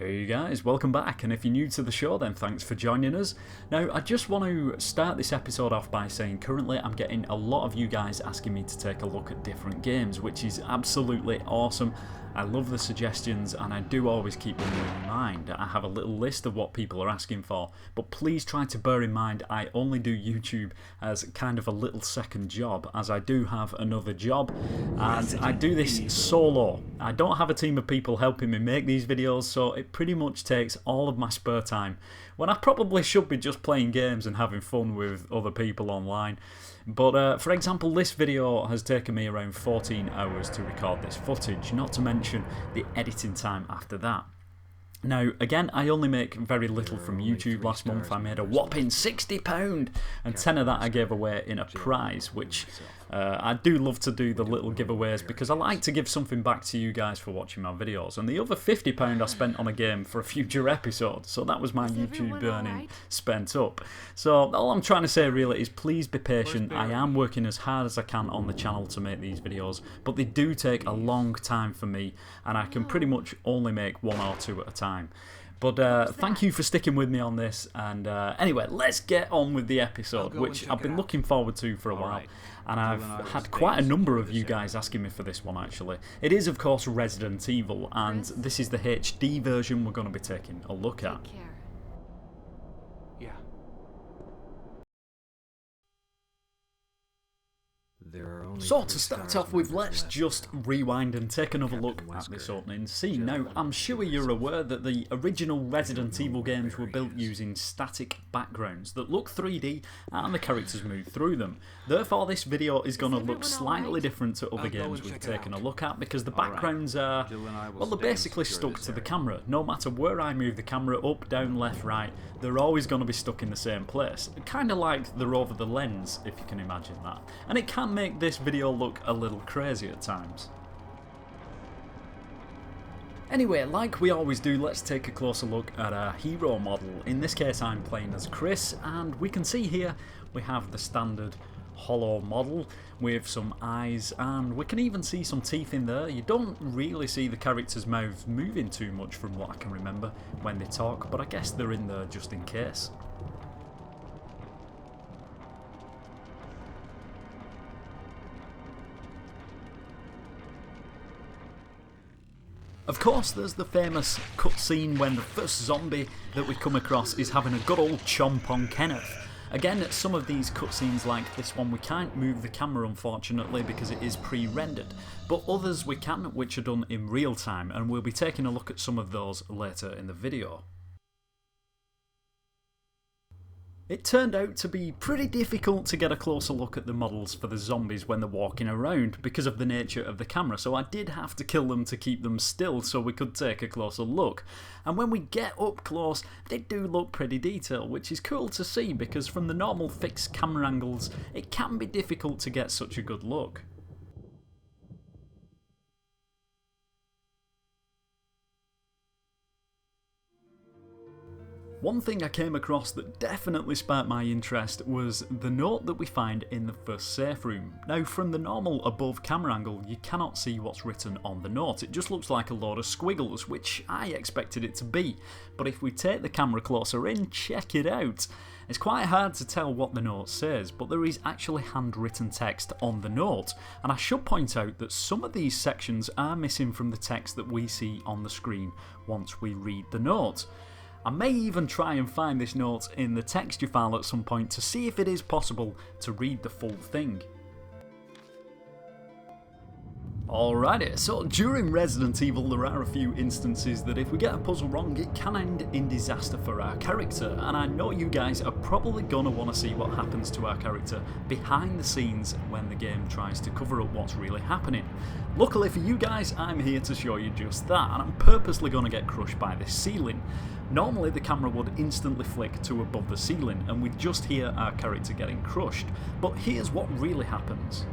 Hey guys, welcome back, and if you're new to the show then thanks for joining us. Now I just want to start this episode off by saying currently I'm getting a lot of you guys asking me to take a look at different games, which is absolutely awesome. I love the suggestions and I do always keep them in mind. I have a little list of what people are asking for, but please try to bear in mind I only do YouTube as kind of a little second job, as I do have another job and I do this solo. I don't have a team of people helping me make these videos, so it pretty much takes all of my spare time when I probably should be just playing games and having fun with other people online. But for example, this video has taken me around 14 hours to record this footage, not to mention the editing time after that. Now, again, I only make very little from YouTube. Last month I made a whopping £60, and 10 of that I gave away in a prize, which I do love to do the little giveaways because I like to give something back to you guys for watching my videos. And the other £50 I spent on a game for a future episode, so that was my YouTube earning spent up. So all I'm trying to say really is please be patient. I am working as hard as I can on the channel to make these videos, but they do take a long time for me, and I can pretty much only make one or two at a time. But thank you for sticking with me on this, and anyway, let's get on with the episode, which I've been looking forward to for a while, and I've had quite a number of you guys asking me for this one actually. It is of course Resident Evil, and this is the HD version we're going to be taking a look at. So to start off with, let's just rewind and take another look at this opening scene. Now, I'm sure you're aware that the original Resident Evil games were built using static backgrounds that look 3D and the characters move through them. Therefore, this video is going to look slightly different to other games we've taken a look at because the backgrounds are, well, they're basically stuck to the camera. No matter where I move the camera, up, down, left, right, they're always going to be stuck in the same place. Kind of like they're over the lens, if you can imagine that. And it can make this video look a little crazy at times. Anyway, like we always do, let's take a closer look at our hero model. In this case I'm playing as Chris, and we can see here we have the standard hollow model with some eyes, and we can even see some teeth in there. You don't really see the character's mouths moving too much from what I can remember when they talk, but I guess they're in there just in case. Of course, there's the famous cutscene when the first zombie that we come across is having a good old chomp on Kenneth. Again, some of these cutscenes like this one we can't move the camera unfortunately because it is pre-rendered, but others we can, which are done in real time, and we'll be taking a look at some of those later in the video. It turned out to be pretty difficult to get a closer look at the models for the zombies when they're walking around because of the nature of the camera, so I did have to kill them to keep them still so we could take a closer look. And when we get up close, they do look pretty detailed, which is cool to see because from the normal fixed camera angles, it can be difficult to get such a good look. One thing I came across that definitely sparked my interest was the note that we find in the first safe room. Now, from the normal above camera angle, you cannot see what's written on the note. It just looks like a load of squiggles, which I expected it to be. But if we take the camera closer in, check it out. It's quite hard to tell what the note says, but there is actually handwritten text on the note. And I should point out that some of these sections are missing from the text that we see on the screen once we read the note. I may even try and find this note in the texture file at some point to see if it is possible to read the full thing. Alrighty, so during Resident Evil there are a few instances that if we get a puzzle wrong it can end in disaster for our character, and I know you guys are probably going to want to see what happens to our character behind the scenes when the game tries to cover up what's really happening. Luckily for you guys, I'm here to show you just that, and I'm purposely going to get crushed by this ceiling. Normally the camera would instantly flick to above the ceiling and we'd just hear our character getting crushed, but here's what really happens.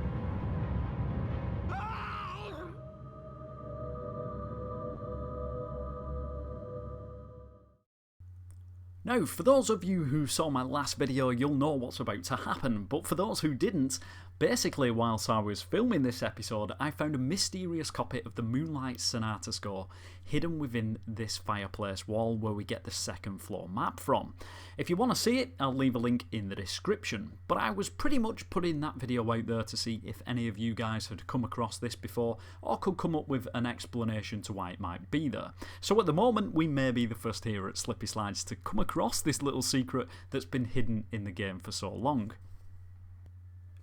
Now, for those of you who saw my last video, you'll know what's about to happen, but for those who didn't, Basically, whilst I was filming this episode, I found a mysterious copy of the Moonlight Sonata score hidden within this fireplace wall where we get the second floor map from. If you want to see it, I'll leave a link in the description. But I was pretty much putting that video out there to see if any of you guys had come across this before or could come up with an explanation to why it might be there. So at the moment, we may be the first here at Slippy Slides to come across this little secret that's been hidden in the game for so long.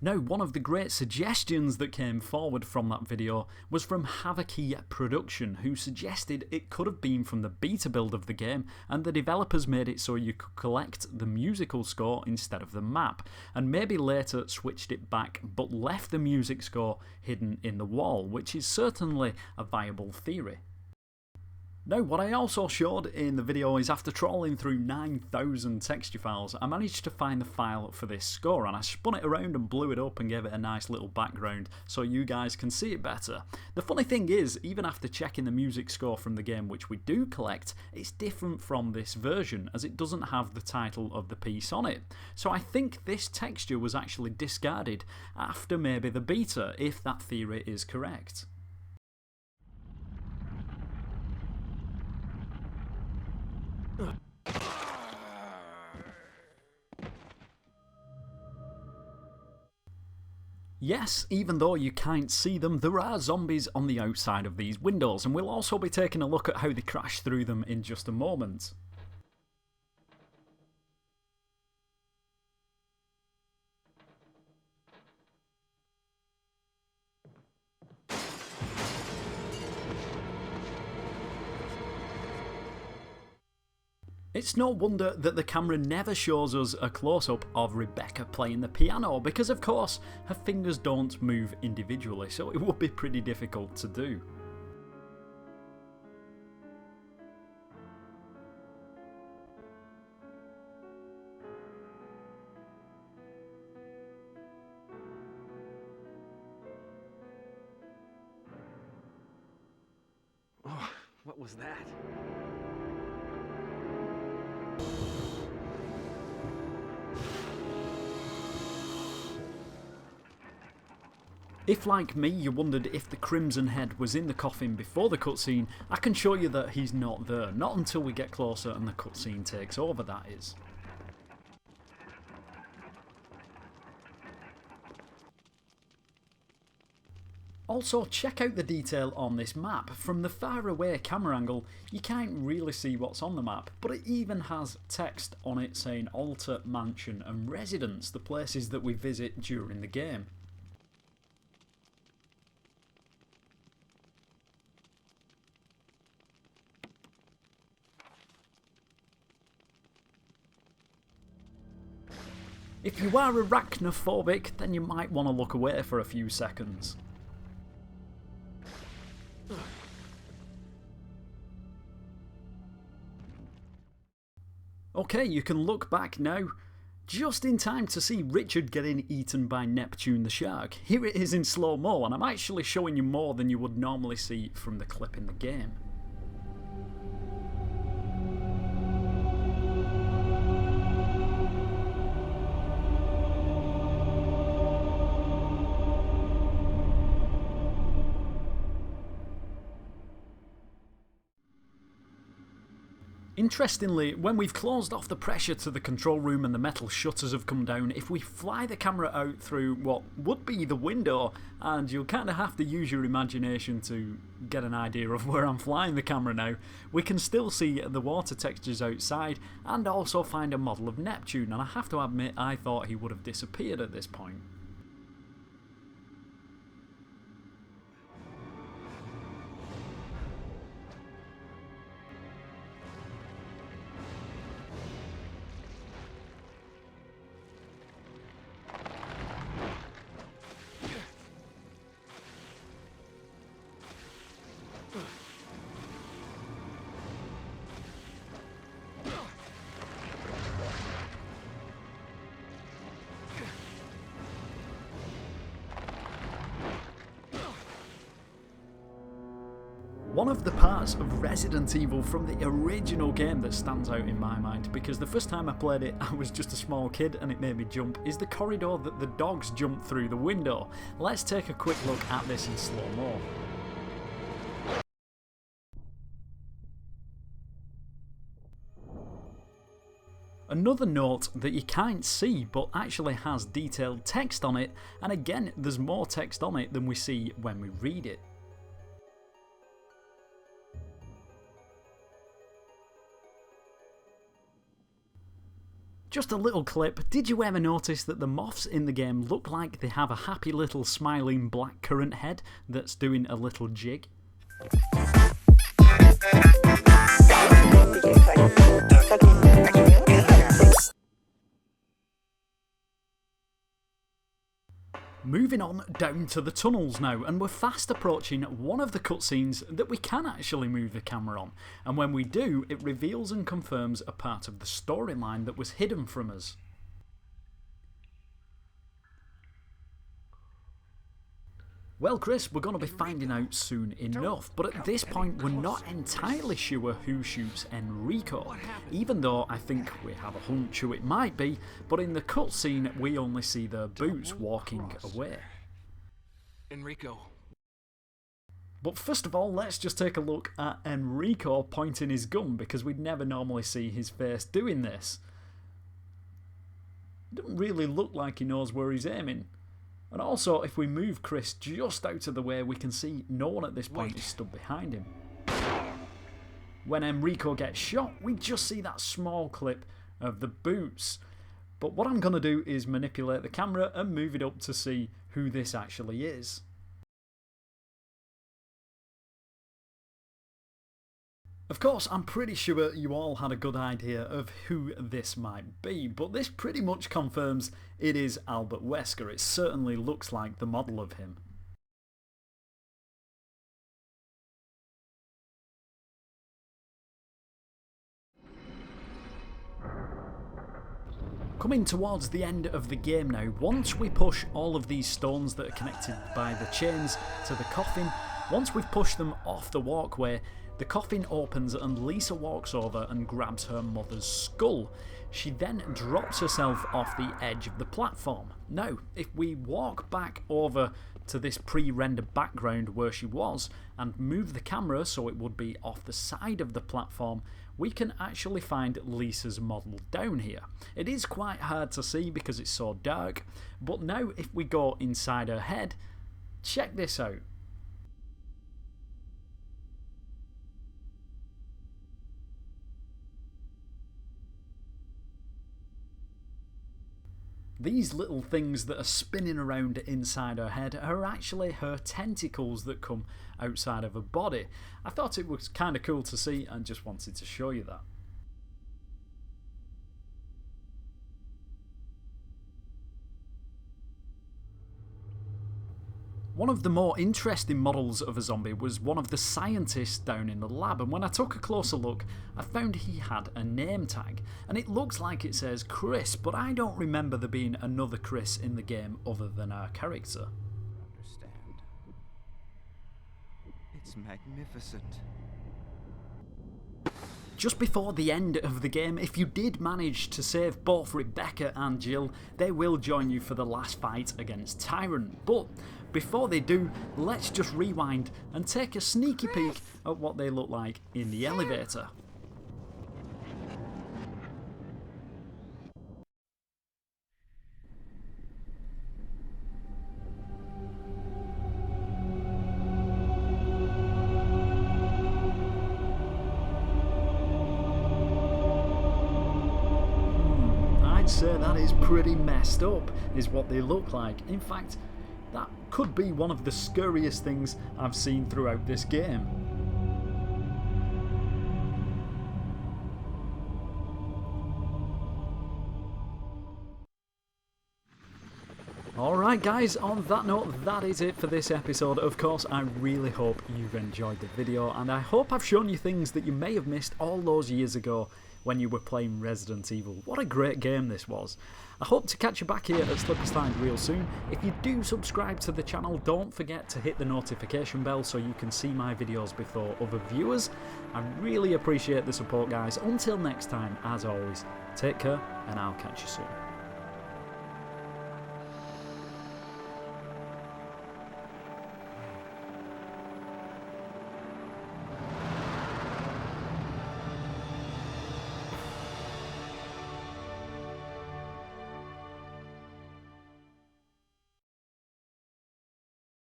Now, one of the great suggestions that came forward from that video was from Havocy Production, who suggested it could have been from the beta build of the game, and the developers made it so you could collect the musical score instead of the map, and maybe later switched it back but left the music score hidden in the wall, which is certainly a viable theory. Now, what I also showed in the video is after trawling through 9,000 texture files, I managed to find the file for this score, and I spun it around and blew it up and gave it a nice little background so you guys can see it better. The funny thing is, even after checking the music score from the game which we do collect, it's different from this version as it doesn't have the title of the piece on it. So I think this texture was actually discarded after maybe the beta, if that theory is correct. Yes, even though you can't see them, there are zombies on the outside of these windows, and we'll also be taking a look at how they crash through them in just a moment. It's no wonder that the camera never shows us a close-up of Rebecca playing the piano, because of course her fingers don't move individually, so it would be pretty difficult to do. Oh, what was that? If, like me, you wondered if the Crimson Head was in the coffin before the cutscene, I can show you that he's not there, not until we get closer and the cutscene takes over, that is. Also, check out the detail on this map. From the far away camera angle, you can't really see what's on the map, but it even has text on it saying Altar, Mansion and Residence, the places that we visit during the game. If you are arachnophobic, then you might want to look away for a few seconds. Okay, you can look back now, just in time to see Richard getting eaten by Neptune the shark. Here it is in slow-mo, and I'm actually showing you more than you would normally see from the clip in the game. Interestingly, when we've closed off the pressure to the control room and the metal shutters have come down, if we fly the camera out through what would be the window, and you'll kind of have to use your imagination to get an idea of where I'm flying the camera now, we can still see the water textures outside and also find a model of Neptune, and I have to admit I thought he would have disappeared at this point. one of the parts of Resident Evil from the original game that stands out in my mind, because the first time I played it I was just a small kid and it made me jump, is the corridor that the dogs jump through the window. Let's take a quick look at this in slow-mo. Another note that you can't see but actually has detailed text on it, and again there's more text on it than we see when we read it. Just a little clip, did you ever notice that the moths in the game look like they have a happy little smiling black currant head that's doing a little jig? Moving on down to the tunnels now, and we're fast approaching one of the cutscenes that we can actually move the camera on, and when we do, it reveals and confirms a part of the storyline that was hidden from us. Well Chris, we're going to be finding out soon enough, but at this point we're not entirely sure who shoots Enrico, even though I think we have a hunch who it might be, but in the cutscene we only see their boots walking away. Enrico. But first of all, let's just take a look at Enrico pointing his gun, because we'd never normally see his face doing this. It doesn't really look like he knows where he's aiming. And also, if we move Chris just out of the way, we can see no one at this point is stood behind him. When Enrico gets shot, we just see that small clip of the boots. But what I'm going to do is manipulate the camera and move it up to see who this actually is. Of course, I'm pretty sure you all had a good idea of who this might be, but this pretty much confirms it is Albert Wesker. It certainly looks like the model of him. Coming towards the end of the game now, once we push all of these stones that are connected by the chains to the coffin, once we've pushed them off the walkway, the coffin opens and Lisa walks over and grabs her mother's skull. She then drops herself off the edge of the platform. Now, if we walk back over to this pre-rendered background where she was and move the camera so it would be off the side of the platform, we can actually find Lisa's model down here. It is quite hard to see because it's so dark, but now if we go inside her head, check this out. These little things that are spinning around inside her head are actually her tentacles that come outside of her body. I thought it was kind of cool to see and just wanted to show you that. One of the more interesting models of a zombie was one of the scientists down in the lab, and when I took a closer look I found he had a name tag, and it looks like it says Chris, but I don't remember there being another Chris in the game other than our character. Understand. It's magnificent. Just before the end of the game, if you did manage to save both Rebecca and Jill, they will join you for the last fight against Tyrant. But before they do, let's just rewind and take a sneaky peek at what they look like in the elevator. I'd say that is pretty messed up, is what they look like. In fact, that could be one of the scariest things I've seen throughout this game. Alright guys, on that note, that is it for this episode. Of course, I really hope you've enjoyed the video, and I hope I've shown you things that you may have missed all those years ago when you were playing Resident Evil. What a great game this was. I hope to catch you back here at Slippy Slide real soon. If you do subscribe to the channel, don't forget to hit the notification bell so you can see my videos before other viewers. I really appreciate the support guys. Until next time, as always, take care and I'll catch you soon.